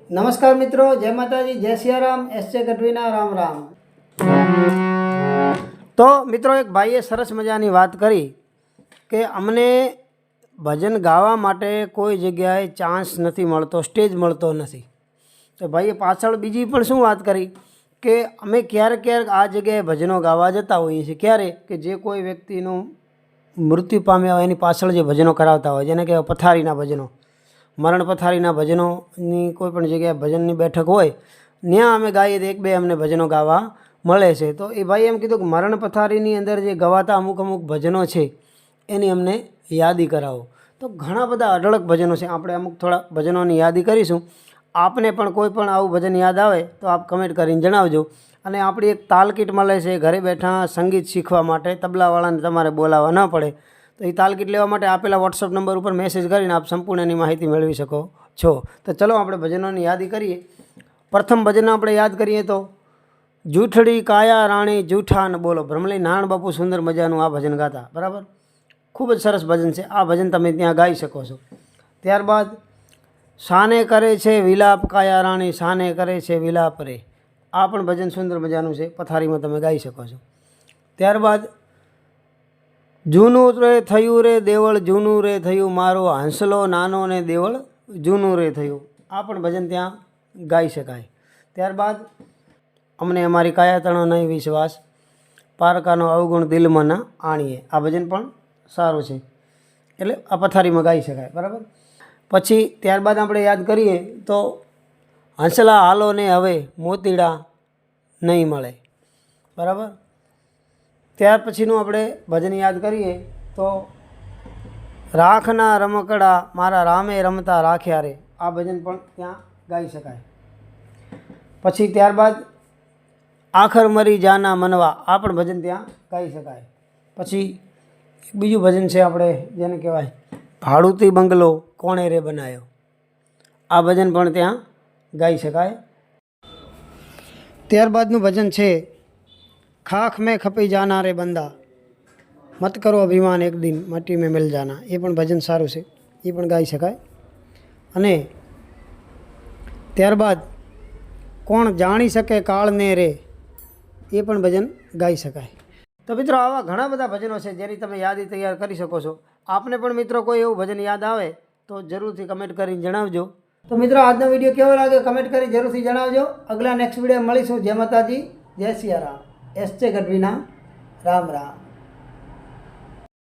નમસ્કાર મિત્રો, જય માતાજી, જય સિયારામ, એસજે ગઢવીના રામ રામ। તો મિત્રો, એક ભાઈએ સરસ મજાની વાત કરી કે અમને ભજન ગાવા માટે કોઈ જગ્યાએ ચાન્સ નથી મળતો, સ્ટેજ મળતો નથી। તો ભાઈએ પાછળ બીજી પણ શું વાત કરી કે અમે ક્યારેક ક્યારેક આ જગ્યાએ ભજનો ગાવા જતા હોઈએ છીએ। ક્યારે કે જે કોઈ વ્યક્તિનું મૃત્યુ પામ્યા હોય એની પાછળ જે ભજનો કરાવતા હોય, જેને કહેવાય પથારીના ભજનો, મરણ પથારીના ભજનોની કોઈ પણ જગ્યાએ ભજનની બેઠક હોય ત્યાં અમે ગાઈએ તો એક બે અમને ભજનો ગાવા મળે છે। તો એ ભાઈએ એમ કીધું કે મરણ પથારીની અંદર જે ગવાતા અમુક ભજનો છે એની અમને યાદી કરાવો। તો ઘણા બધા અઢળક ભજનો છે, આપણે અમુક થોડા ભજનોની યાદી કરીશું। આપને પણ કોઈ પણ આવું ભજન યાદ આવે તો આપ કમેન્ટ કરીને જણાવજો। અને આપણી એક તાલ કીટ મળે છે ઘરે બેઠા સંગીત શીખવા માટે, તબલાવાળાને તમારે બોલાવવા ન પડે। તો એ તાલ કીટ લેવા માટે આપેલા વોટ્સઅપ નંબર ઉપર મેસેજ કરીને આપ સંપૂર્ણની માહિતી મેળવી શકો છો। તો ચલો આપણે ભજનોની યાદી કરીએ। પ્રથમ ભજન આપણે યાદ કરીએ તો જૂઠડી કાયા રાણી જૂઠા ન બોલો, ભ્રમલી નારાયણ બાપુ સુંદર મજાનું આ ભજન ગાતા, બરાબર। ખૂબ જ સરસ ભજન છે આ ભજન, તમે ત્યાં ગાઈ શકો છો। ત્યારબાદ શાને કરે છે વિલાપ કાયા રાણી શાને કરે છે વિલાપ રે, આ પણ ભજન સુંદર મજાનું છે, પથારીમાં તમે ગાઈ શકો છો। ત્યારબાદ જૂનું રે થયું રે દેવળ જૂનું રે થયું, મારો હંસલો નાનો ને દેવળ જૂનું રે થયું, આ પણ ભજન ત્યાં ગાઈ શકાય। ત્યારબાદ અમને અમારી કાયાતણો નહીં વિશ્વાસ, પારકાનો અવગુણ દિલમાં ના આણીએ, આ ભજન પણ સારું છે, એટલે આ પથારીમાં ગાઈ શકાય, બરાબર। પછી ત્યારબાદ આપણે યાદ કરીએ તો હંસલા હાલો ને હવે મોતીડા નહીં મળે, બરાબર। ત્યાર પછીનું આપણે ભજન યાદ કરીએ તો રાખના રમકડા મારા રામે રમતા રાખ્યા રે, આ ભજન પણ ત્યાં ગાઈ શકાય। પછી ત્યારબાદ આખર મરી જાના મનવા, આ પણ ભજન ત્યાં ગાઈ શકાય। પછી બીજું ભજન છે આપણે જેને કહેવાય ભાડુતી બંગલો કોણે રે બનાવ્યો, આ ભજન પણ ત્યાં ગાઈ શકાય। ત્યારબાદનું ભજન છે ખાખ મેં ખપી જાના રે બંદા, મત કરો અભિમાન એક દિન મટી મેં મિલ જાના, એ પણ ભજન સારું છે, એ પણ ગાઈ શકાય। અને ત્યારબાદ કોણ જાણી શકે કાળને રે, એ પણ ભજન ગાઈ શકાય। તો મિત્રો, આવા ઘણા બધા ભજનો છે જેની તમે યાદી તૈયાર કરી શકો છો। આપને પણ મિત્રો કોઈ એવું ભજન યાદ આવે તો જરૂરથી કમેન્ટ કરીને જણાવજો। તો મિત્રો, આજનો વિડીયો કેવો લાગે કમેન્ટ કરી જરૂરથી જણાવજો। અગલા નેક્સ્ટ વિડીયો મળીશું। જય માતાજી, જય સિયારામ, એસજે ગઢવીના રામ રામ।